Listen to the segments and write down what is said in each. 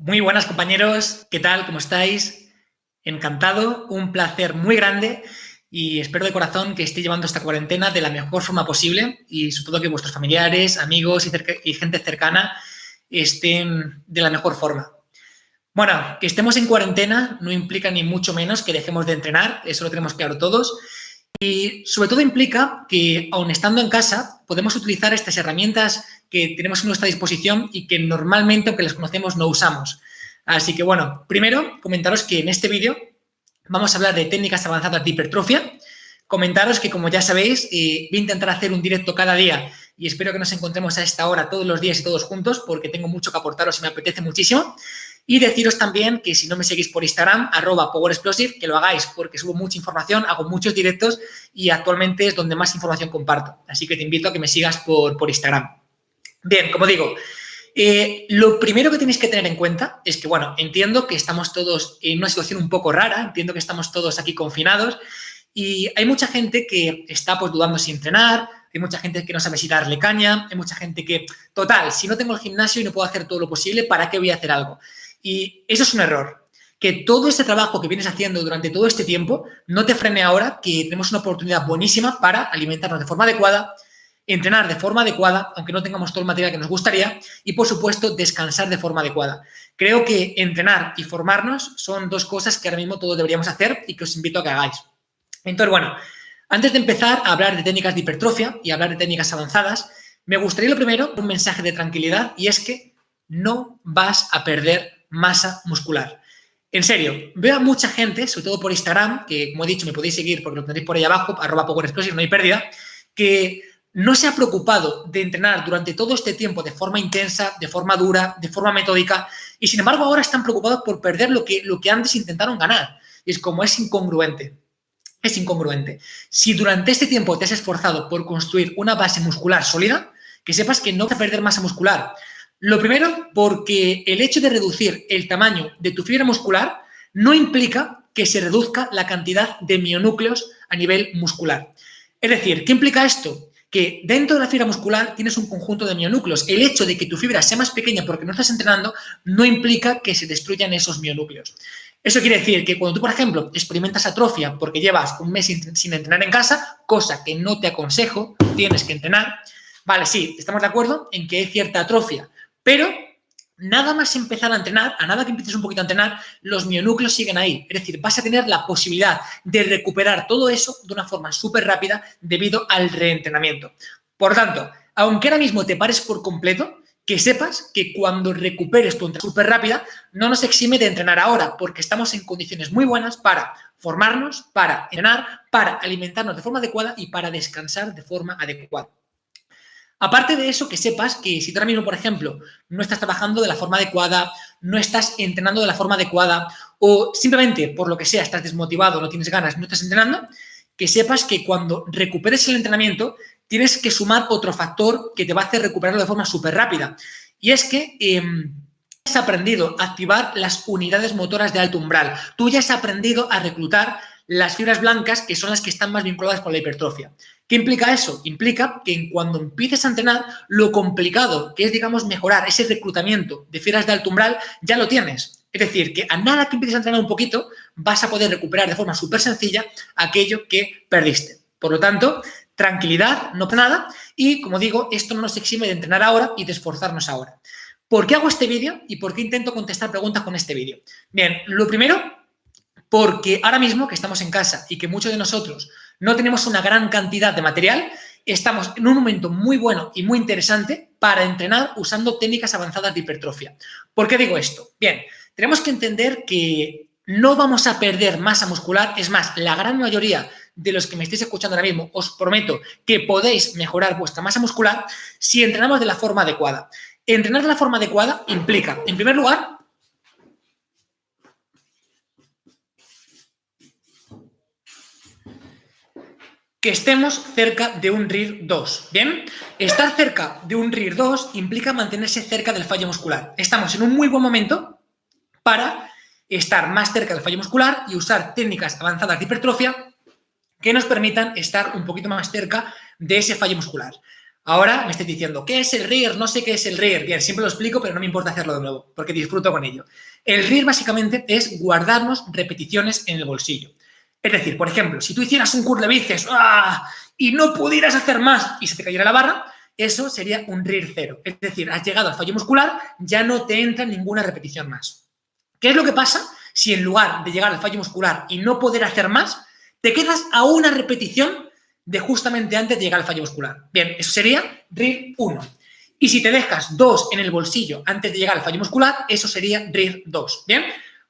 Muy buenas compañeros, ¿qué tal? ¿Cómo estáis? Encantado, un placer muy grande y espero de corazón que estéis llevando esta cuarentena de la mejor forma posible y sobre todo que vuestros familiares, amigos y gente cercana estén de la mejor forma. Bueno, que estemos en cuarentena no implica ni mucho menos que dejemos de entrenar, eso lo tenemos claro todos, y sobre todo implica que, aun estando en casa, podemos utilizar estas herramientas que tenemos a nuestra disposición y que normalmente, aunque las conocemos, no usamos. Así que, bueno, primero, comentaros que en este vídeo vamos a hablar de técnicas avanzadas de hipertrofia. Comentaros que, como ya sabéis, voy a intentar hacer un directo cada día y espero que nos encontremos a esta hora todos los días y todos juntos porque tengo mucho que aportaros y me apetece muchísimo. Y deciros también que si no me seguís por Instagram, @PowerExplosive, que lo hagáis porque subo mucha información, hago muchos directos y actualmente es donde más información comparto. Así que te invito a que me sigas por Instagram. Bien, como digo, lo primero que tenéis que tener en cuenta es que, bueno, entiendo que estamos todos en una situación un poco rara, entiendo que estamos todos aquí confinados y hay mucha gente que está pues dudando si entrenar, hay mucha gente que no sabe si darle caña, hay mucha gente que, total, si no tengo el gimnasio y no puedo hacer todo lo posible, ¿para qué voy a hacer algo? Y eso es un error. Que todo este trabajo que vienes haciendo durante todo este tiempo no te frene ahora, que tenemos una oportunidad buenísima para alimentarnos de forma adecuada, entrenar de forma adecuada, aunque no tengamos todo el material que nos gustaría, y por supuesto descansar de forma adecuada. Creo que entrenar y formarnos son dos cosas que ahora mismo todos deberíamos hacer y que os invito a que hagáis. Entonces, bueno, antes de empezar a hablar de técnicas de hipertrofia y hablar de técnicas avanzadas, me gustaría lo primero un mensaje de tranquilidad y es que no vas a perder masa muscular. En serio, veo a mucha gente, sobre todo por Instagram, que como he dicho me podéis seguir porque lo tendréis por ahí abajo, @PowerExplosive, no hay pérdida, que no se ha preocupado de entrenar durante todo este tiempo de forma intensa, de forma dura, de forma metódica, y sin embargo ahora están preocupados por perder lo que antes intentaron ganar. Y es como es incongruente. Es incongruente. Si durante este tiempo te has esforzado por construir una base muscular sólida, que sepas que no vas a perder masa muscular. Lo primero, porque el hecho de reducir el tamaño de tu fibra muscular no implica que se reduzca la cantidad de mionúcleos a nivel muscular. Es decir, ¿qué implica esto? Que dentro de la fibra muscular tienes un conjunto de mionúcleos. El hecho de que tu fibra sea más pequeña porque no estás entrenando no implica que se destruyan esos mionúcleos. Eso quiere decir que cuando tú, por ejemplo, experimentas atrofia porque llevas un mes sin entrenar en casa, cosa que no te aconsejo, tienes que entrenar, vale, sí, estamos de acuerdo en que hay cierta atrofia, pero nada más empezar a entrenar, a nada que empieces un poquito a entrenar, los mionúcleos siguen ahí. Es decir, vas a tener la posibilidad de recuperar todo eso de una forma súper rápida debido al reentrenamiento. Por tanto, aunque ahora mismo te pares por completo, que sepas que cuando recuperes tu entreno súper rápida, no nos exime de entrenar ahora, porque estamos en condiciones muy buenas para formarnos, para entrenar, para alimentarnos de forma adecuada y para descansar de forma adecuada. Aparte de eso, que sepas que si tú ahora mismo, por ejemplo, no estás trabajando de la forma adecuada, no estás entrenando de la forma adecuada o simplemente por lo que sea estás desmotivado, no tienes ganas, no estás entrenando, que sepas que cuando recuperes el entrenamiento tienes que sumar otro factor que te va a hacer recuperarlo de forma súper rápida. Y es que has aprendido a activar las unidades motoras de alto umbral. Tú ya has aprendido a reclutar las fibras blancas, que son las que están más vinculadas con la hipertrofia. ¿Qué implica eso? Implica que cuando empieces a entrenar, lo complicado que es, digamos, mejorar ese reclutamiento de fibras de alto umbral, ya lo tienes. Es decir, que a nada que empieces a entrenar un poquito, vas a poder recuperar de forma súper sencilla aquello que perdiste. Por lo tanto, tranquilidad, no pasa nada. Y, como digo, esto no nos exime de entrenar ahora y de esforzarnos ahora. ¿Por qué hago este vídeo y por qué intento contestar preguntas con este vídeo? Bien, lo primero, porque ahora mismo que estamos en casa y que muchos de nosotros no tenemos una gran cantidad de material, estamos en un momento muy bueno y muy interesante para entrenar usando técnicas avanzadas de hipertrofia. ¿Por qué digo esto? Bien, tenemos que entender que no vamos a perder masa muscular, es más, la gran mayoría de los que me estéis escuchando ahora mismo, os prometo que podéis mejorar vuestra masa muscular si entrenamos de la forma adecuada. Entrenar de la forma adecuada implica, en primer lugar, que estemos cerca de un RIR 2, ¿bien? Estar cerca de un RIR 2 implica mantenerse cerca del fallo muscular. Estamos en un muy buen momento para estar más cerca del fallo muscular y usar técnicas avanzadas de hipertrofia que nos permitan estar un poquito más cerca de ese fallo muscular. Ahora me estáis diciendo, ¿qué es el RIR? No sé qué es el RIR. Bien, siempre lo explico, pero no me importa hacerlo de nuevo, porque disfruto con ello. El RIR básicamente es guardarnos repeticiones en el bolsillo. Es decir, por ejemplo, si tú hicieras un curl de bíceps y no pudieras hacer más y se te cayera la barra, eso sería un RIR 0. Es decir, has llegado al fallo muscular, ya no te entra ninguna repetición más. ¿Qué es lo que pasa si en lugar de llegar al fallo muscular y no poder hacer más, te quedas a una repetición de justamente antes de llegar al fallo muscular? Bien, eso sería RIR 1. Y si te dejas 2 en el bolsillo antes de llegar al fallo muscular, eso sería RIR 2. ¿Bien?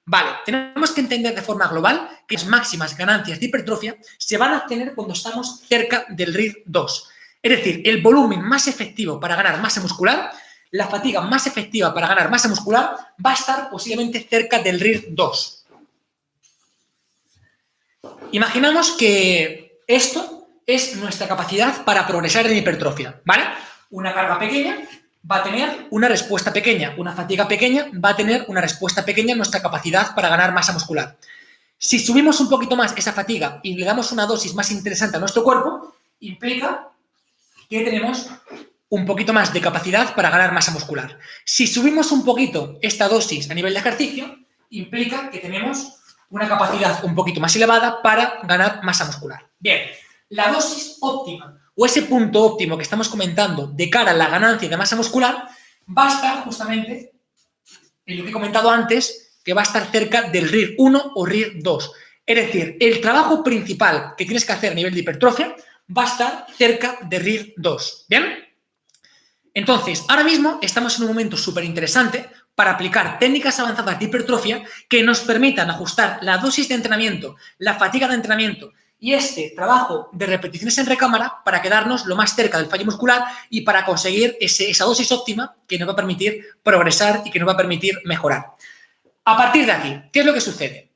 Vale, tenemos que entender de forma global que las máximas ganancias de hipertrofia se van a obtener cuando estamos cerca del RIR 2. Es decir, el volumen más efectivo para ganar masa muscular, la fatiga más efectiva para ganar masa muscular va a estar posiblemente cerca del RIR 2. Imaginamos que esto es nuestra capacidad para progresar en hipertrofia, ¿vale? Una carga pequeña va a tener una respuesta pequeña, una fatiga pequeña va a tener una respuesta pequeña en nuestra capacidad para ganar masa muscular. Si subimos un poquito más esa fatiga y le damos una dosis más interesante a nuestro cuerpo, implica que tenemos un poquito más de capacidad para ganar masa muscular. Si subimos un poquito esta dosis a nivel de ejercicio, implica que tenemos una capacidad un poquito más elevada para ganar masa muscular. Bien, la dosis óptima o ese punto óptimo que estamos comentando de cara a la ganancia de masa muscular va a estar justamente en lo que he comentado antes, que va a estar cerca del RIR 1 o RIR 2. Es decir, el trabajo principal que tienes que hacer a nivel de hipertrofia va a estar cerca de RIR 2. ¿Bien? Entonces, ahora mismo estamos en un momento súper interesante para aplicar técnicas avanzadas de hipertrofia que nos permitan ajustar la dosis de entrenamiento, la fatiga de entrenamiento y este trabajo de repeticiones en recámara para quedarnos lo más cerca del fallo muscular y para conseguir esa dosis óptima que nos va a permitir progresar y que nos va a permitir mejorar. A partir de aquí, ¿qué es lo que sucede?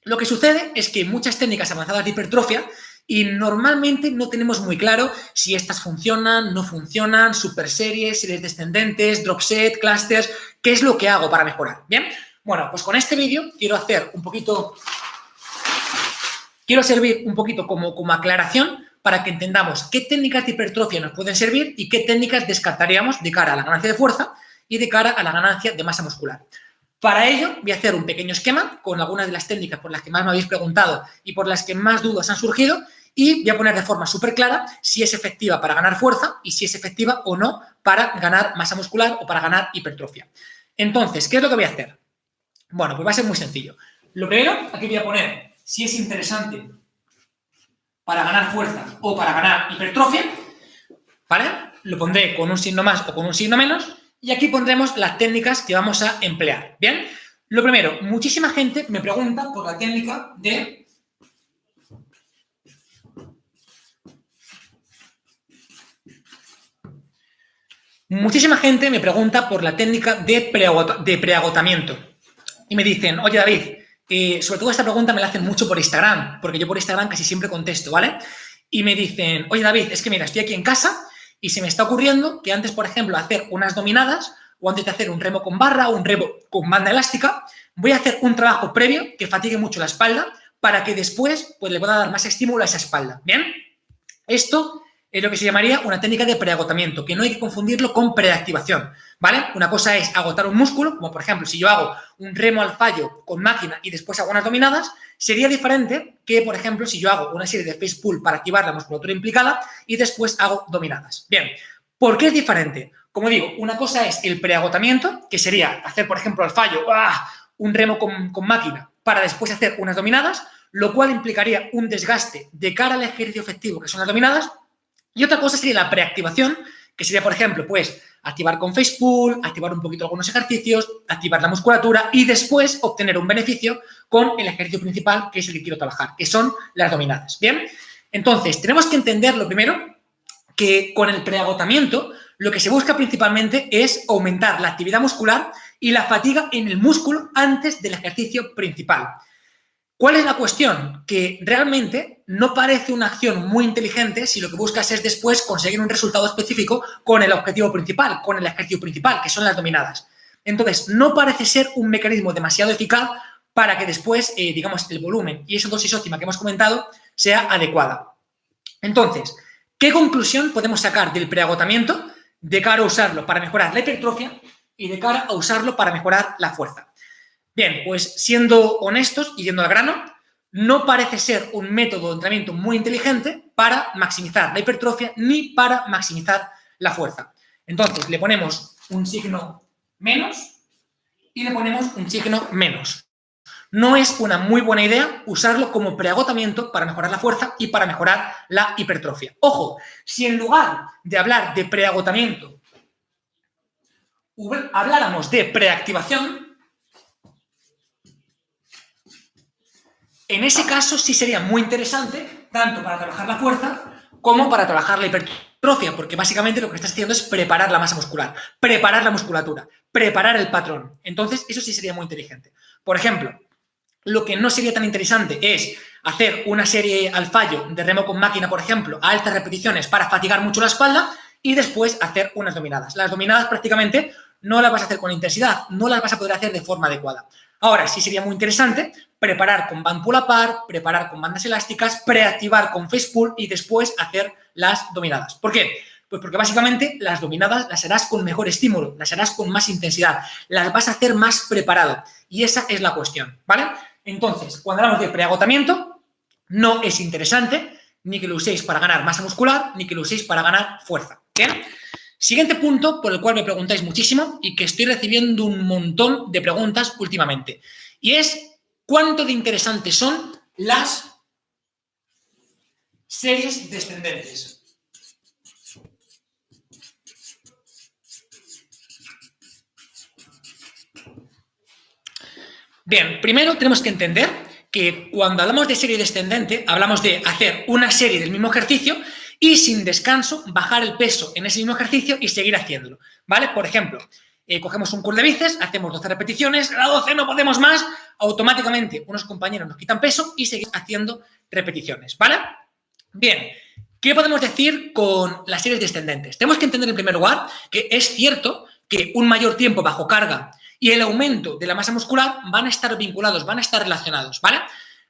Lo que sucede es que muchas técnicas avanzadas de hipertrofia y normalmente no tenemos muy claro si estas funcionan, no funcionan, super series descendentes, drop set, clusters, ¿qué es lo que hago para mejorar? Bien, bueno, pues con este vídeo quiero servir un poquito como aclaración para que entendamos qué técnicas de hipertrofia nos pueden servir y qué técnicas descartaríamos de cara a la ganancia de fuerza y de cara a la ganancia de masa muscular. Para ello, voy a hacer un pequeño esquema con algunas de las técnicas por las que más me habéis preguntado y por las que más dudas han surgido y voy a poner de forma súper clara si es efectiva para ganar fuerza y si es efectiva o no para ganar masa muscular o para ganar hipertrofia. Entonces, ¿qué es lo que voy a hacer? Bueno, pues va a ser muy sencillo. Lo primero, aquí voy a poner si es interesante para ganar fuerza o para ganar hipertrofia, ¿vale? Lo pondré con un signo más o con un signo menos. Y aquí pondremos las técnicas que vamos a emplear. Bien, lo primero, muchísima gente me pregunta por la técnica de preagotamiento. Y me dicen, oye David, sobre todo esta pregunta me la hacen mucho por Instagram, porque yo por Instagram casi siempre contesto, ¿vale? Y me dicen, oye David, es que mira, estoy aquí en casa y se me está ocurriendo que antes, por ejemplo, hacer unas dominadas o antes de hacer un remo con barra o un remo con banda elástica, voy a hacer un trabajo previo que fatigue mucho la espalda para que después pues, le pueda dar más estímulo a esa espalda. ¿Bien? Esto es lo que se llamaría una técnica de preagotamiento, que no hay que confundirlo con preactivación, ¿vale? Una cosa es agotar un músculo, como por ejemplo, si yo hago un remo al fallo con máquina y después hago unas dominadas, sería diferente que, por ejemplo, si yo hago una serie de face pull para activar la musculatura implicada y después hago dominadas. Bien, ¿por qué es diferente? Como digo, una cosa es el preagotamiento, que sería hacer, por ejemplo, al fallo un remo con máquina para después hacer unas dominadas, lo cual implicaría un desgaste de cara al ejercicio efectivo, que son las dominadas. Y otra cosa sería la preactivación, que sería, por ejemplo, pues activar con face pull, activar un poquito algunos ejercicios, activar la musculatura y después obtener un beneficio con el ejercicio principal, que es el que quiero trabajar, que son las dominadas. ¿Bien? Entonces, tenemos que entender lo primero, que con el preagotamiento lo que se busca principalmente es aumentar la actividad muscular y la fatiga en el músculo antes del ejercicio principal. ¿Cuál es la cuestión? Que realmente no parece una acción muy inteligente si lo que buscas es después conseguir un resultado específico con el objetivo principal, con el ejercicio principal, que son las dominadas. Entonces, no parece ser un mecanismo demasiado eficaz para que después, digamos, el volumen y esa dosis óptima que hemos comentado sea adecuada. Entonces, ¿Qué conclusión podemos sacar del preagotamiento de cara a usarlo para mejorar la hipertrofia y de cara a usarlo para mejorar la fuerza? Bien, pues siendo honestos y yendo al grano, no parece ser un método de entrenamiento muy inteligente para maximizar la hipertrofia ni para maximizar la fuerza. Entonces, le ponemos un signo menos y le ponemos un signo menos. No es una muy buena idea usarlo como preagotamiento para mejorar la fuerza y para mejorar la hipertrofia. Ojo, si en lugar de hablar de preagotamiento habláramos de preactivación, en ese caso sí sería muy interesante tanto para trabajar la fuerza como para trabajar la hipertrofia, porque básicamente lo que estás haciendo es preparar la masa muscular, preparar la musculatura, preparar el patrón. Entonces, eso sí sería muy inteligente. Por ejemplo, lo que no sería tan interesante es hacer una serie al fallo de remo con máquina, por ejemplo, a altas repeticiones para fatigar mucho la espalda y después hacer unas dominadas. Las dominadas prácticamente no las vas a hacer con intensidad, no las vas a poder hacer de forma adecuada. Ahora, sí sería muy interesante preparar con band pull apart, preparar con bandas elásticas, preactivar con face pull y después hacer las dominadas. ¿Por qué? Pues porque básicamente las dominadas las harás con mejor estímulo, las harás con más intensidad, las vas a hacer más preparado. Y esa es la cuestión, ¿vale? Entonces, cuando hablamos de preagotamiento, no es interesante ni que lo uséis para ganar masa muscular, ni que lo uséis para ganar fuerza. ¿Bien? Siguiente punto por el cual me preguntáis muchísimo y que estoy recibiendo un montón de preguntas últimamente. Y es, ¿cuánto de interesantes son las series descendentes? Bien, primero tenemos que entender que cuando hablamos de serie descendente, hablamos de hacer una serie del mismo ejercicio y sin descanso bajar el peso en ese mismo ejercicio y seguir haciéndolo, ¿vale? Por ejemplo, cogemos un curl de bíceps, hacemos 12 repeticiones, a 12 no podemos más, automáticamente unos compañeros nos quitan peso y seguimos haciendo repeticiones, ¿vale? Bien, ¿qué podemos decir con las series descendentes? Tenemos que entender en primer lugar que es cierto que un mayor tiempo bajo carga y el aumento de la masa muscular van a estar vinculados, van a estar relacionados, ¿vale?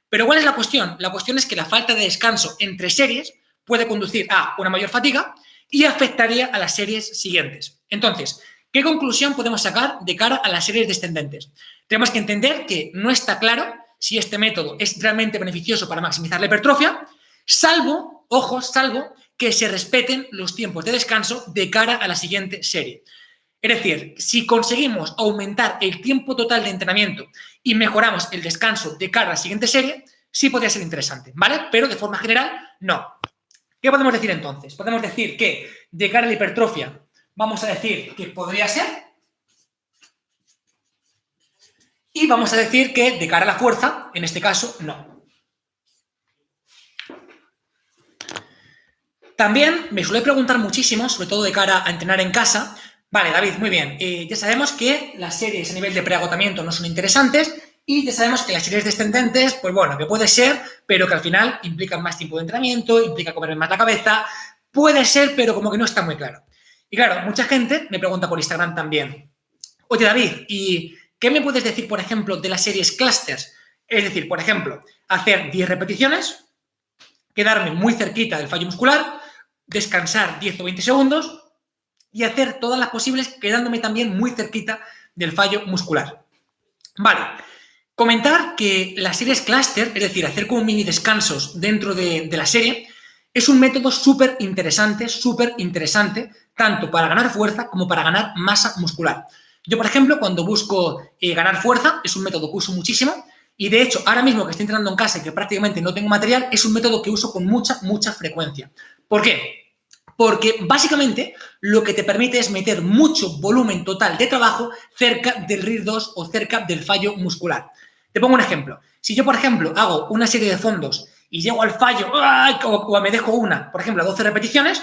Pero ¿cuál es la cuestión? La cuestión es que la falta de descanso entre series puede conducir a una mayor fatiga y afectaría a las series siguientes. Entonces, ¿qué conclusión podemos sacar de cara a las series descendentes? Tenemos que entender que no está claro si este método es realmente beneficioso para maximizar la hipertrofia, salvo, ojo, salvo que se respeten los tiempos de descanso de cara a la siguiente serie. Es decir, si conseguimos aumentar el tiempo total de entrenamiento y mejoramos el descanso de cara a la siguiente serie, sí podría ser interesante, ¿vale? Pero de forma general, no. ¿Qué podemos decir entonces? Podemos decir que de cara a la hipertrofia vamos a decir que podría ser y vamos a decir que de cara a la fuerza, en este caso, no. También me suele preguntar muchísimo, sobre todo de cara a entrenar en casa. Vale, David, muy bien. Ya sabemos que las series a nivel de preagotamiento no son interesantes y ya sabemos que las series descendentes, pues bueno, que puede ser, pero que al final implican más tiempo de entrenamiento, implica comer más la cabeza. Puede ser, pero como que no está muy claro. Y claro, mucha gente me pregunta por Instagram también. Oye, David, ¿y qué me puedes decir, por ejemplo, de las series clusters? Es decir, por ejemplo, hacer 10 repeticiones, quedarme muy cerquita del fallo muscular, descansar 10 o 20 segundos y hacer todas las posibles quedándome también muy cerquita del fallo muscular. Vale, comentar que las series cluster, es decir, hacer como mini descansos dentro de la serie, es un método súper interesante, tanto para ganar fuerza como para ganar masa muscular. Yo, por ejemplo, cuando busco ganar fuerza, es un método que uso muchísimo y, de hecho, ahora mismo que estoy entrenando en casa y que prácticamente no tengo material, es un método que uso con mucha frecuencia. ¿Por qué? Porque básicamente lo que te permite es meter mucho volumen total de trabajo cerca del RIR2 o cerca del fallo muscular. Te pongo un ejemplo. Si yo, por ejemplo, hago una serie de fondos y llego al fallo o me dejo una, por ejemplo, a 12 repeticiones,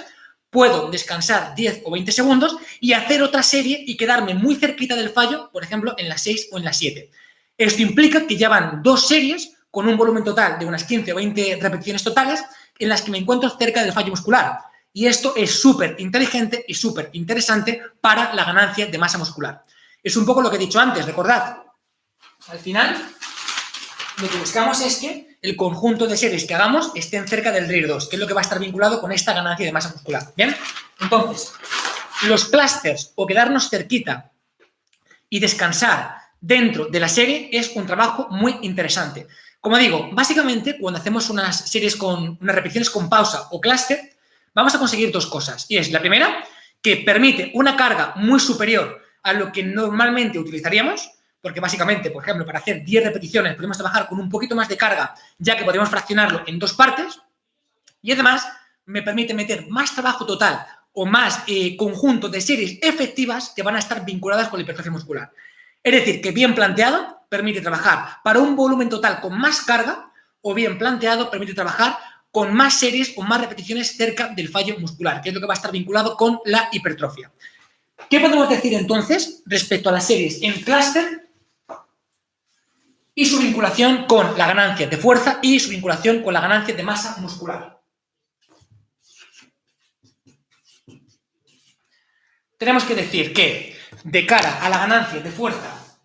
puedo descansar 10 o 20 segundos y hacer otra serie y quedarme muy cerquita del fallo, por ejemplo, en las 6 o en las 7. Esto implica que ya van 2 series con un volumen total de unas 15 o 20 repeticiones totales en las que me encuentro cerca del fallo muscular. Y esto es súper inteligente y súper interesante para la ganancia de masa muscular. Es un poco lo que he dicho antes, recordad. Al final, lo que buscamos es que el conjunto de series que hagamos estén cerca del RIR 2, que es lo que va a estar vinculado con esta ganancia de masa muscular. ¿Bien? Entonces, los clústeres o quedarnos cerquita y descansar dentro de la serie es un trabajo muy interesante. Como digo, básicamente cuando hacemos unas series con unas repeticiones con pausa o clúster, vamos a conseguir dos cosas. Y es la primera, que permite una carga muy superior a lo que normalmente utilizaríamos, porque básicamente, por ejemplo, para hacer 10 repeticiones podemos trabajar con un poquito más de carga, ya que podemos fraccionarlo en dos partes. Y además me permite meter más trabajo total o más conjunto de series efectivas que van a estar vinculadas con la hipertrofia muscular. Es decir, que bien planteado permite trabajar para un volumen total con más carga o bien planteado permite trabajar con más series o más repeticiones cerca del fallo muscular, que es lo que va a estar vinculado con la hipertrofia. ¿Qué podemos decir entonces respecto a las series en clúster y su vinculación con la ganancia de fuerza y su vinculación con la ganancia de masa muscular? Tenemos que decir que de cara a la ganancia de fuerza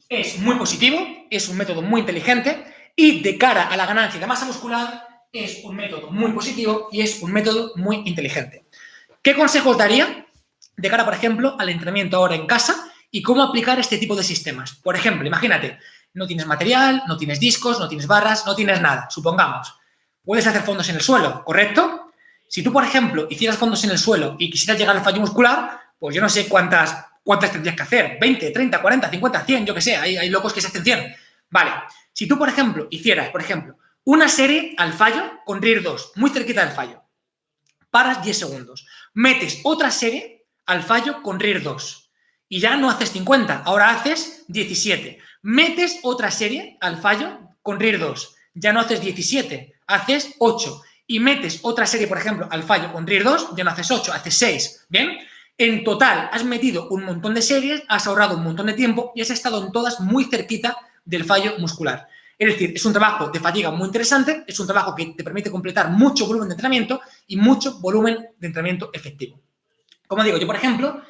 es muy positivo, es un método muy inteligente, y de cara a la ganancia de masa muscular es un método muy positivo y es un método muy inteligente. ¿Qué consejos daría de cara, por ejemplo, al entrenamiento ahora en casa y cómo aplicar este tipo de sistemas? Por ejemplo, imagínate, no tienes material, no tienes discos, no tienes barras, no tienes nada, supongamos. Puedes hacer fondos en el suelo, ¿correcto? Si tú, por ejemplo, hicieras fondos en el suelo y quisieras llegar al fallo muscular, pues yo no sé cuántas tendrías que hacer, 20, 30, 40, 50, 100, yo que sé, hay locos que se hacen 100. Vale, si tú, por ejemplo, hicieras, una serie al fallo con RIR 2, muy cerquita del fallo, paras 10 segundos, metes otra serie al fallo con RIR 2 y ya no haces 50, ahora haces 17. Metes otra serie al fallo con RIR 2, ya no haces 17, haces 8. Y metes otra serie, por ejemplo, al fallo con RIR 2, ya no haces 8, haces 6. ¿Bien? En total, has metido un montón de series, has ahorrado un montón de tiempo y has estado en todas muy cerquita del fallo muscular. Es decir, es un trabajo de fatiga muy interesante, es un trabajo que te permite completar mucho volumen de entrenamiento y mucho volumen de entrenamiento efectivo. Como digo, yo, por ejemplo,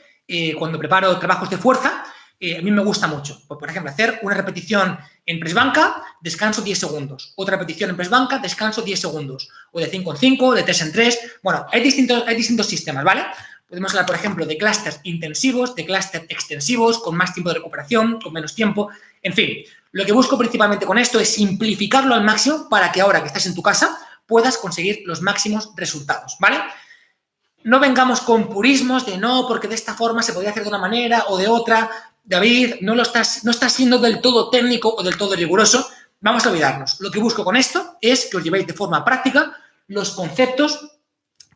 cuando preparo trabajos de fuerza, a mí me gusta mucho. Pues, por ejemplo, hacer una repetición en press banca, descanso 10 segundos. Otra repetición en press banca, descanso 10 segundos. O de 5 en 5, de 3 en 3. Bueno, hay distintos sistemas, ¿vale? Podemos hablar, por ejemplo, de clústeres intensivos, de clústeres extensivos, con más tiempo de recuperación, con menos tiempo. En fin, lo que busco principalmente con esto es simplificarlo al máximo para que ahora que estás en tu casa puedas conseguir los máximos resultados, ¿vale? No vengamos con purismos de no, porque de esta forma se podría hacer de una manera o de otra. David, no estás siendo del todo técnico o del todo riguroso. Vamos a olvidarnos. Lo que busco con esto es que os llevéis de forma práctica los conceptos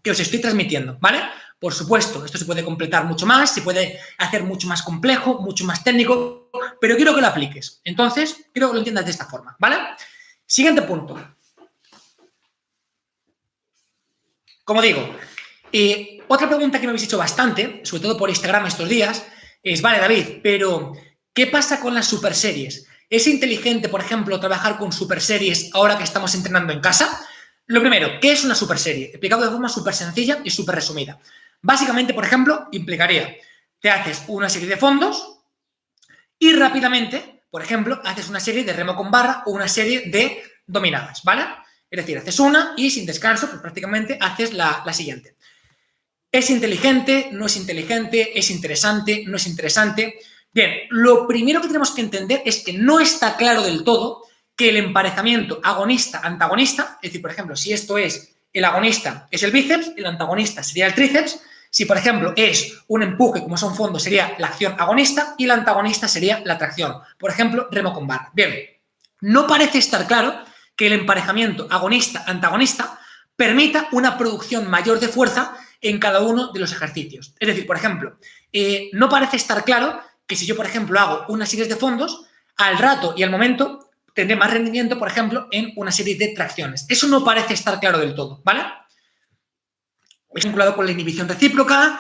que os estoy transmitiendo, ¿vale? Por supuesto, esto se puede completar mucho más, se puede hacer mucho más complejo, mucho más técnico, pero quiero que lo apliques. Entonces, quiero que lo entiendas de esta forma, ¿vale? Siguiente punto. Como digo, otra pregunta que me habéis hecho bastante, sobre todo por Instagram estos días, es, vale, David, pero ¿qué pasa con las superseries? ¿Es inteligente, por ejemplo, trabajar con superseries ahora que estamos entrenando en casa? Lo primero, ¿qué es una superserie? Explicado de forma súper sencilla y súper resumida. Básicamente, por ejemplo, implicaría, te haces una serie de fondos y rápidamente, por ejemplo, haces una serie de remo con barra o una serie de dominadas, ¿vale? Es decir, haces una y sin descanso, pues prácticamente haces la siguiente. ¿Es inteligente? ¿No es inteligente? ¿Es interesante? ¿No es interesante? Bien, lo primero que tenemos que entender es que no está claro del todo que el emparejamiento agonista-antagonista, es decir, por ejemplo, si esto es el agonista es el bíceps, el antagonista sería el tríceps. Si, por ejemplo, es un empuje, como son fondos, sería la acción agonista y el antagonista sería la tracción. Por ejemplo, remo con barra. Bien, no parece estar claro que el emparejamiento agonista-antagonista permita una producción mayor de fuerza en cada uno de los ejercicios. Es decir, por ejemplo, no parece estar claro que si yo, por ejemplo, hago unas series de fondos, al rato y al momento tendré más rendimiento, por ejemplo, en una serie de tracciones. Eso no parece estar claro del todo, ¿vale? Es vinculado con la inhibición recíproca,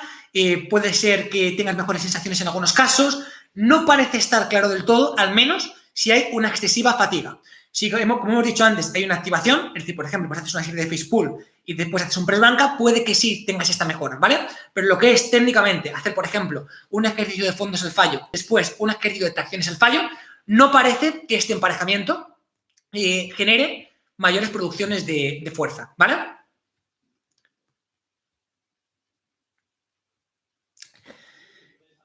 puede ser que tengas mejores sensaciones en algunos casos, no parece estar claro del todo, al menos si hay una excesiva fatiga. Si, como hemos dicho antes, hay una activación, es decir, por ejemplo, pues haces una serie de face pull y después haces un press banca, puede que sí tengas esta mejora, ¿vale? Pero lo que es técnicamente hacer, por ejemplo, un ejercicio de fondos al fallo, después un ejercicio de tracciones al fallo, no parece que este emparejamiento genere mayores producciones de fuerza, ¿vale?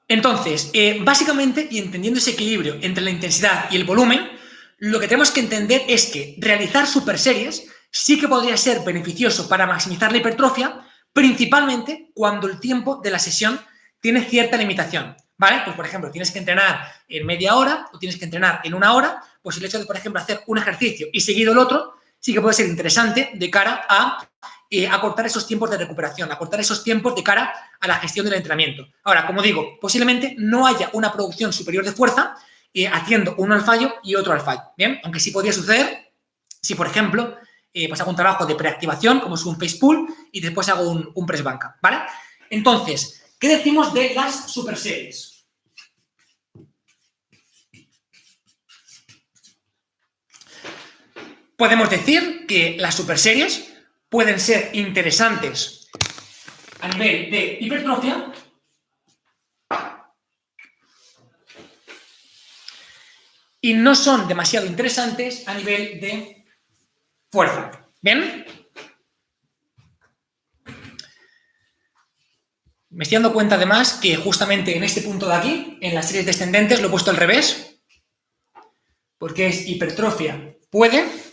Entonces, básicamente, y entendiendo ese equilibrio entre la intensidad y el volumen, lo que tenemos que entender es que realizar superseries sí que podría ser beneficioso para maximizar la hipertrofia, principalmente cuando el tiempo de la sesión tiene cierta limitación, ¿vale? Pues, por ejemplo, tienes que entrenar en media hora o tienes que entrenar en una hora, pues el hecho de, por ejemplo, hacer un ejercicio y seguido el otro sí que puede ser interesante de cara a acortar esos tiempos de recuperación, acortar esos tiempos de cara a la gestión del entrenamiento. Ahora, como digo, posiblemente no haya una producción superior de fuerza haciendo uno al fallo y otro al fallo, ¿bien? Aunque sí podría suceder si, por ejemplo, pues hago un trabajo de preactivación, como es un face pull, y después hago un press banca, ¿vale? Entonces, ¿qué decimos de las superseries? Podemos decir que las superseries pueden ser interesantes a nivel de hipertrofia y no son demasiado interesantes a nivel de fuerza. ¿Bien? Me estoy dando cuenta además que justamente en este punto de aquí, en las series descendentes, lo he puesto al revés, porque es hipertrofia puede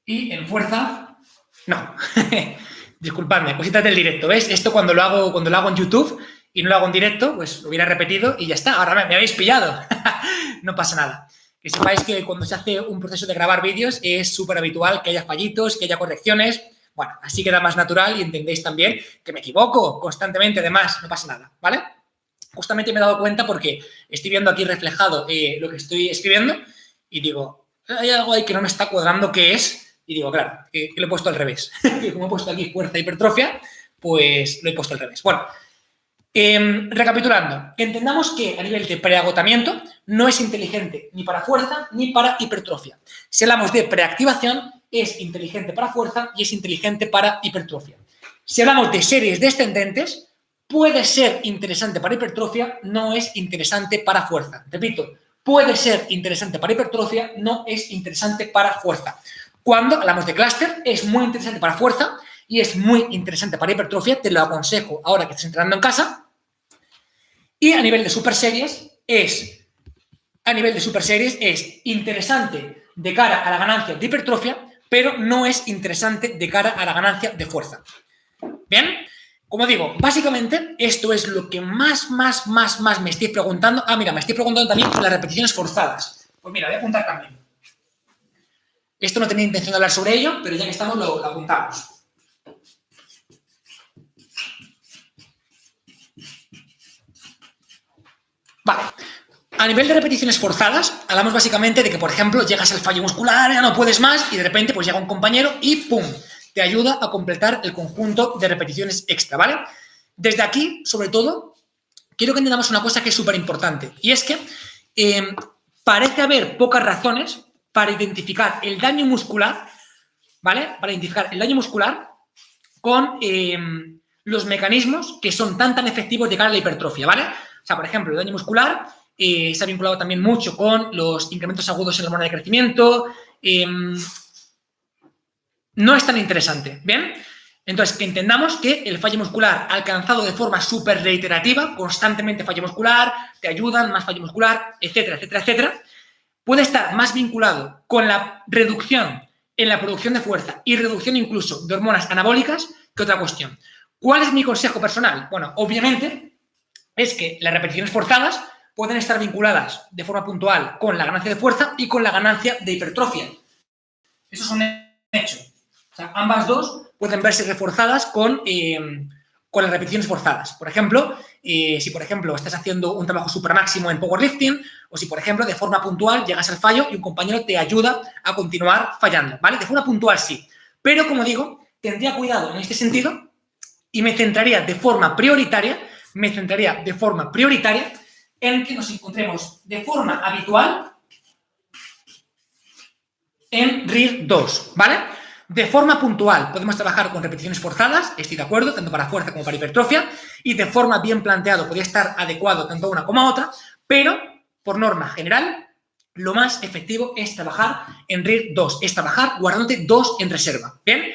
y en fuerza no. Disculpadme, cositas del directo, ¿ves? Esto cuando lo hago en YouTube y no lo hago en directo, pues lo hubiera repetido y ya está. Ahora me habéis pillado. No pasa nada. Que sepáis que cuando se hace un proceso de grabar vídeos es súper habitual que haya fallitos, que haya correcciones. Bueno, así queda más natural y entendéis también que me equivoco constantemente, además, no pasa nada, ¿vale? Justamente me he dado cuenta porque estoy viendo aquí reflejado lo que estoy escribiendo y digo, hay algo ahí que no me está cuadrando, ¿qué es? Y digo, claro, que lo he puesto al revés. Que como he puesto aquí fuerza e hipertrofia, pues lo he puesto al revés. Bueno, recapitulando, que entendamos que a nivel de preagotamiento no es inteligente ni para fuerza ni para hipertrofia. Si hablamos de preactivación, es inteligente para fuerza y es inteligente para hipertrofia. Si hablamos de series descendentes, puede ser interesante para hipertrofia, no es interesante para fuerza. Repito, puede ser interesante para hipertrofia, no es interesante para fuerza. Cuando hablamos de clúster, es muy interesante para fuerza y es muy interesante para hipertrofia, te lo aconsejo ahora que estás entrenando en casa. Y a nivel de superseries es interesante de cara a la ganancia de hipertrofia, pero no es interesante de cara a la ganancia de fuerza. ¿Bien? Como digo, básicamente esto es lo que más me estoy preguntando. Ah, mira, me estoy preguntando también por las repeticiones forzadas. Pues mira, voy a apuntar también. Esto no tenía intención de hablar sobre ello, pero ya que estamos lo apuntamos. Vale. A nivel de repeticiones forzadas, hablamos básicamente de que, por ejemplo, llegas al fallo muscular, ya no puedes más, y de repente pues llega un compañero y ¡pum!, te ayuda a completar el conjunto de repeticiones extra, ¿vale? Desde aquí, sobre todo, quiero que entendamos una cosa que es súper importante, y es que parece haber pocas razones para identificar el daño muscular, ¿vale? Para identificar el daño muscular con los mecanismos que son tan efectivos de cara a la hipertrofia, ¿vale? O sea, por ejemplo, el daño muscular se ha vinculado también mucho con los incrementos agudos en la hormona de crecimiento. No es tan interesante, ¿bien? Entonces, que entendamos que el fallo muscular alcanzado de forma súper reiterativa, constantemente fallo muscular, te ayudan, más fallo muscular, etcétera, etcétera, etcétera, puede estar más vinculado con la reducción en la producción de fuerza y reducción incluso de hormonas anabólicas que otra cuestión. ¿Cuál es mi consejo personal? Bueno, obviamente es que las repeticiones forzadas pueden estar vinculadas de forma puntual con la ganancia de fuerza y con la ganancia de hipertrofia. Eso es un hecho. O sea, ambas dos pueden verse reforzadas con las repeticiones forzadas. Por ejemplo, si por ejemplo estás haciendo un trabajo super máximo en powerlifting o si por ejemplo de forma puntual llegas al fallo y un compañero te ayuda a continuar fallando, ¿vale? De forma puntual sí. Pero como digo, tendría cuidado en este sentido y me centraría de forma prioritaria en que nos encontremos de forma habitual en RIR 2, ¿vale? De forma puntual, podemos trabajar con repeticiones forzadas, estoy de acuerdo, tanto para fuerza como para hipertrofia, y de forma bien planteado podría estar adecuado tanto a una como a otra, pero por norma general, lo más efectivo es trabajar en RIR 2, es trabajar guardándote 2 en reserva. ¿Bien?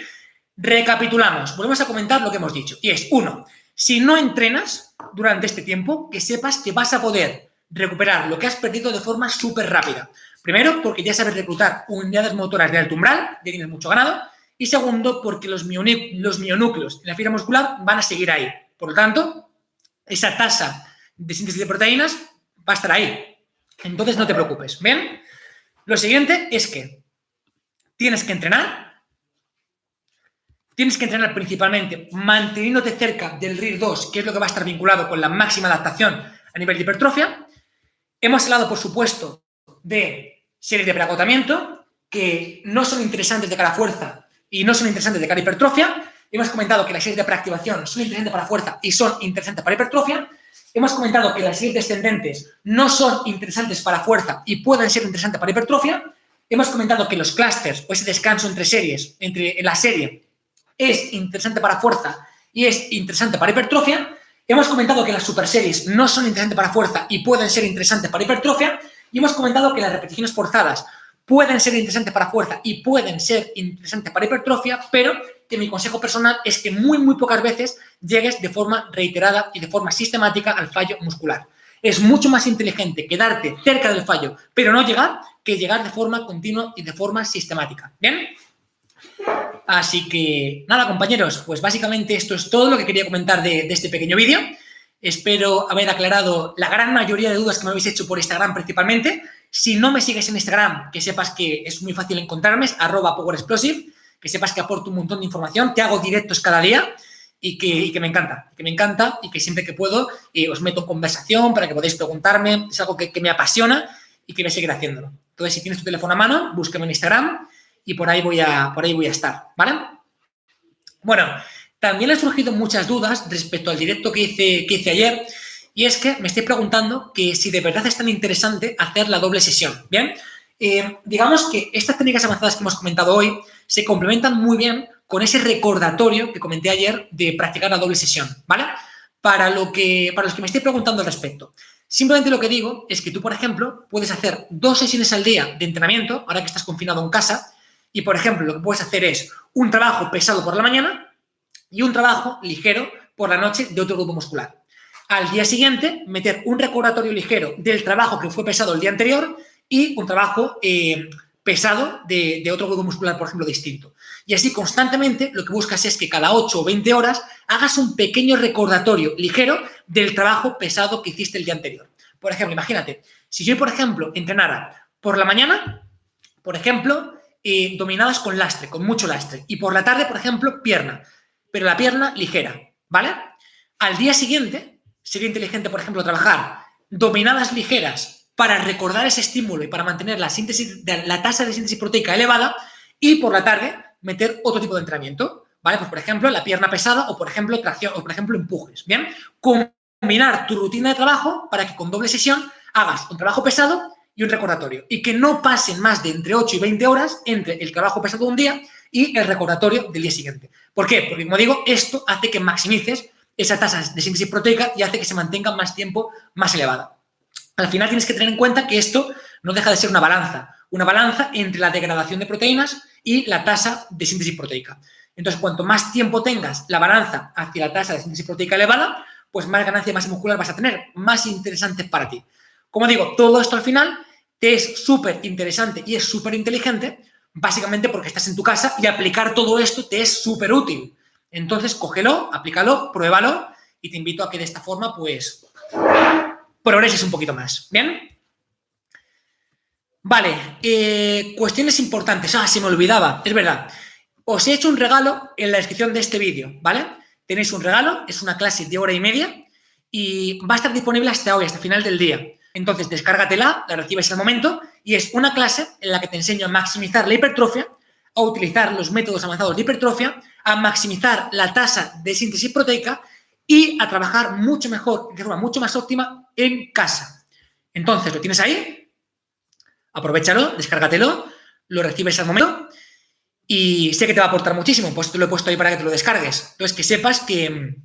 Recapitulamos, volvemos a comentar lo que hemos dicho, y es, 1, si no entrenas durante este tiempo, que sepas que vas a poder recuperar lo que has perdido de forma súper rápida. Primero, porque ya sabes reclutar unidades motoras de alto umbral, ya tienes mucho ganado. Y segundo, porque los mionúcleos en la fibra muscular van a seguir ahí. Por lo tanto, esa tasa de síntesis de proteínas va a estar ahí. Entonces, no te preocupes. ¿Bien? Lo siguiente es que tienes que entrenar. Tienes que entrenar principalmente manteniéndote cerca del RIR 2, que es lo que va a estar vinculado con la máxima adaptación a nivel de hipertrofia. Hemos hablado, por supuesto, de series de preagotamiento que no son interesantes de cara a fuerza y no son interesantes de cara a hipertrofia. Hemos comentado que las series de preactivación son interesantes para fuerza y son interesantes para hipertrofia. Hemos comentado que las series descendentes no son interesantes para fuerza y pueden ser interesantes para hipertrofia. Hemos comentado que los clústeres o ese descanso entre series, entre la serie, es interesante para fuerza y es interesante para hipertrofia. Hemos comentado que las superseries no son interesantes para fuerza y pueden ser interesantes para hipertrofia. Y hemos comentado que las repeticiones forzadas pueden ser interesantes para fuerza y pueden ser interesantes para hipertrofia, pero que mi consejo personal es que muy pocas veces llegues de forma reiterada y de forma sistemática al fallo muscular. Es mucho más inteligente quedarte cerca del fallo, pero no llegar, que llegar de forma continua y de forma sistemática. ¿Bien? Así que, nada, compañeros, pues básicamente esto es todo lo que quería comentar de este pequeño vídeo. Espero haber aclarado la gran mayoría de dudas que me habéis hecho por Instagram principalmente. Si no me sigues en Instagram, que sepas que es muy fácil encontrarme, es @powerexplosive, que sepas que aporto un montón de información, que hago directos cada día y que me encanta, y que siempre que puedo os meto en conversación para que podáis preguntarme. Es algo que me apasiona y que voy a seguir haciéndolo. Entonces, si tienes tu teléfono a mano, búscame en Instagram y por ahí voy a estar, ¿vale? Bueno, también han surgido muchas dudas respecto al directo que hice ayer, y es que me estoy preguntando que si de verdad es tan interesante hacer la doble sesión, ¿bien? Digamos que estas técnicas avanzadas que hemos comentado hoy se complementan muy bien con ese recordatorio que comenté ayer de practicar la doble sesión, ¿vale? Para los que me estoy preguntando al respecto. Simplemente lo que digo es que tú, por ejemplo, puedes hacer 2 sesiones al día de entrenamiento, ahora que estás confinado en casa, y, por ejemplo, lo que puedes hacer es un trabajo pesado por la mañana y un trabajo ligero por la noche de otro grupo muscular. Al día siguiente, meter un recordatorio ligero del trabajo que fue pesado el día anterior y un trabajo pesado de otro grupo muscular, por ejemplo, distinto. Y así constantemente lo que buscas es que cada 8 o 20 horas hagas un pequeño recordatorio ligero del trabajo pesado que hiciste el día anterior. Por ejemplo, imagínate, si yo, por ejemplo, entrenara por la mañana, por ejemplo, dominadas con lastre, con mucho lastre, y por la tarde, por ejemplo, pierna, pero la pierna ligera, ¿vale? Al día siguiente sería inteligente, por ejemplo, trabajar dominadas ligeras para recordar ese estímulo y para mantener la tasa de síntesis proteica elevada, y por la tarde meter otro tipo de entrenamiento, ¿vale? Pues, por ejemplo, la pierna pesada o, por ejemplo, tracción o, por ejemplo, empujes, ¿bien? Combinar tu rutina de trabajo para que con doble sesión hagas un trabajo pesado y un recordatorio, y que no pasen más de entre 8 y 20 horas entre el trabajo pesado de un día y el recordatorio del día siguiente. ¿Por qué? Porque, como digo, esto hace que maximices esa tasa de síntesis proteica y hace que se mantenga más tiempo más elevada. Al final tienes que tener en cuenta que esto no deja de ser una balanza entre la degradación de proteínas y la tasa de síntesis proteica. Entonces, cuanto más tiempo tengas la balanza hacia la tasa de síntesis proteica elevada, pues más ganancia de masa muscular vas a tener, más interesante para ti. Como digo, todo esto al final te es súper interesante y es súper inteligente, básicamente porque estás en tu casa y aplicar todo esto te es súper útil. Entonces, cógelo, aplícalo, pruébalo y te invito a que de esta forma, pues, progreses un poquito más. ¿Bien? Vale, cuestiones importantes. Se me olvidaba, es verdad. Os he hecho un regalo en la descripción de este vídeo, ¿vale? Tenéis un regalo, es una clase de 1h30 y va a estar disponible hasta hoy, hasta el final del día. Entonces, descárgatela, la recibes al momento, y es una clase en la que te enseño a maximizar la hipertrofia, a utilizar los métodos avanzados de hipertrofia, a maximizar la tasa de síntesis proteica y a trabajar mucho mejor, de forma mucho más óptima en casa. Entonces, ¿lo tienes ahí? Aprovéchalo, descárgatelo, lo recibes al momento y sé que te va a aportar muchísimo, pues te lo he puesto ahí para que te lo descargues. Entonces, que sepas que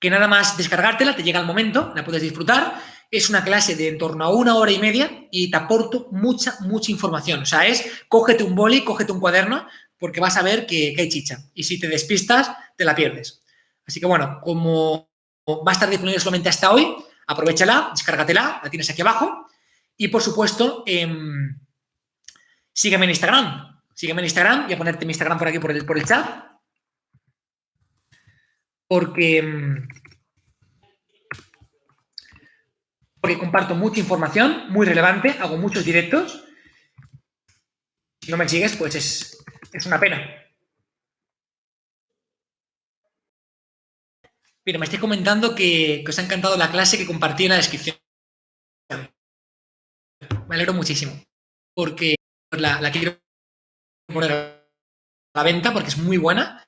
nada más descargártela, te llega el momento, la puedes disfrutar. Es una clase de en torno a 1 hora y media y te aporto mucha información. O sea, cógete un boli, cógete un cuaderno, porque vas a ver que hay chicha. Y si te despistas, te la pierdes. Así que bueno, como va a estar disponible solamente hasta hoy, aprovéchala, descárgatela, la tienes aquí abajo. Y por supuesto, sígueme en Instagram. Sígueme en Instagram, voy a ponerte mi Instagram por aquí por el chat. Porque comparto mucha información muy relevante, hago muchos directos. Si no me sigues, pues es una pena. Mira, me estáis comentando que os ha encantado la clase que compartí en la descripción. Me alegro muchísimo, porque la quiero poner a la venta porque es muy buena.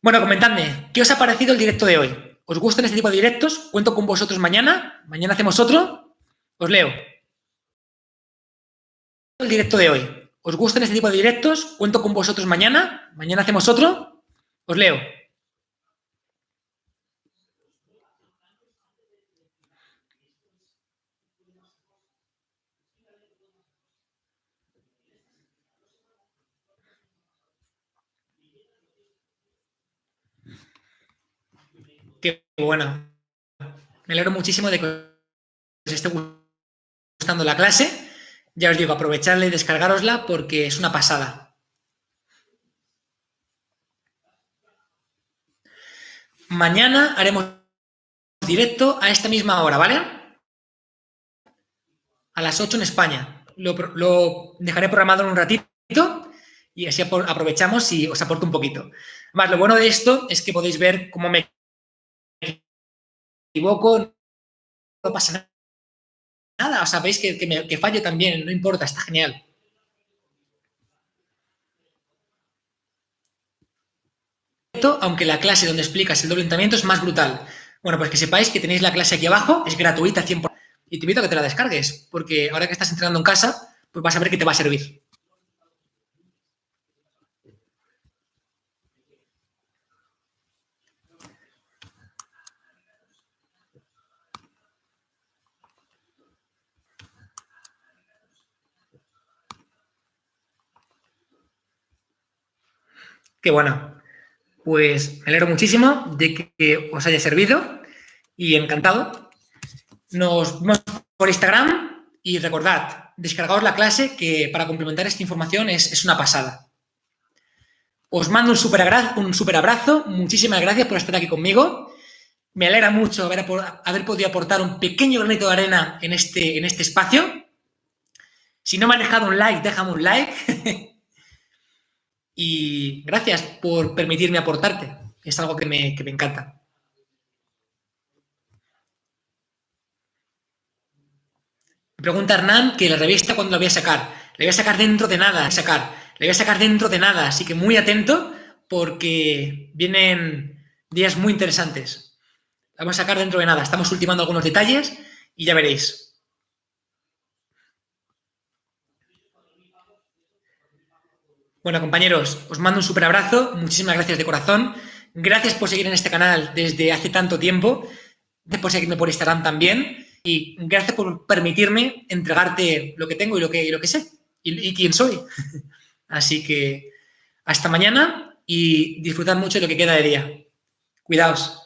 Bueno, comentadme, ¿qué os ha parecido el directo de hoy? ¿Os gustan este tipo de directos? ¿Cuento con vosotros mañana? ¿Mañana hacemos otro? Os leo. El directo de hoy. ¿Os gustan este tipo de directos? ¿Cuento con vosotros mañana? ¿Mañana hacemos otro? Os leo. Qué bueno. Me alegro muchísimo de que os esté gustando la clase. Ya os digo, aprovechadla y descargárosla porque es una pasada. Mañana haremos directo a esta misma hora, ¿vale? A las 8 en España. Lo dejaré programado en un ratito y así aprovechamos y os aporto un poquito. Además, lo bueno de esto es que podéis ver cómo me equivoco, no pasa nada. O sea, veis que fallo también, no importa, está genial. Aunque la clase donde explicas el doble entrenamiento es más brutal. Bueno, pues que sepáis que tenéis la clase aquí abajo, es gratuita 100%. Y te invito a que te la descargues, porque ahora que estás entrenando en casa, pues vas a ver que te va a servir. Qué bueno. Pues me alegro muchísimo de que os haya servido y encantado. Nos vemos por Instagram y recordad, descargaos la clase que para complementar esta información es una pasada. Os mando un super abrazo, muchísimas gracias por estar aquí conmigo. Me alegra mucho haber podido aportar un pequeño granito de arena en este espacio. Si no me has dejado un like, déjame un like. Y gracias por permitirme aportarte. Es algo que me encanta. Me pregunta Hernán que la revista cuándo la voy a sacar. La voy a sacar dentro de nada. La voy a sacar dentro de nada. Así que muy atento porque vienen días muy interesantes. La vamos a sacar dentro de nada. Estamos ultimando algunos detalles y ya veréis. Bueno, compañeros, os mando un súper abrazo. Muchísimas gracias de corazón. Gracias por seguir en este canal desde hace tanto tiempo. Gracias por seguirme por Instagram también. Y gracias por permitirme entregarte lo que tengo y lo que sé. Y quién soy. Así que hasta mañana y disfrutad mucho de lo que queda de día. Cuidaos.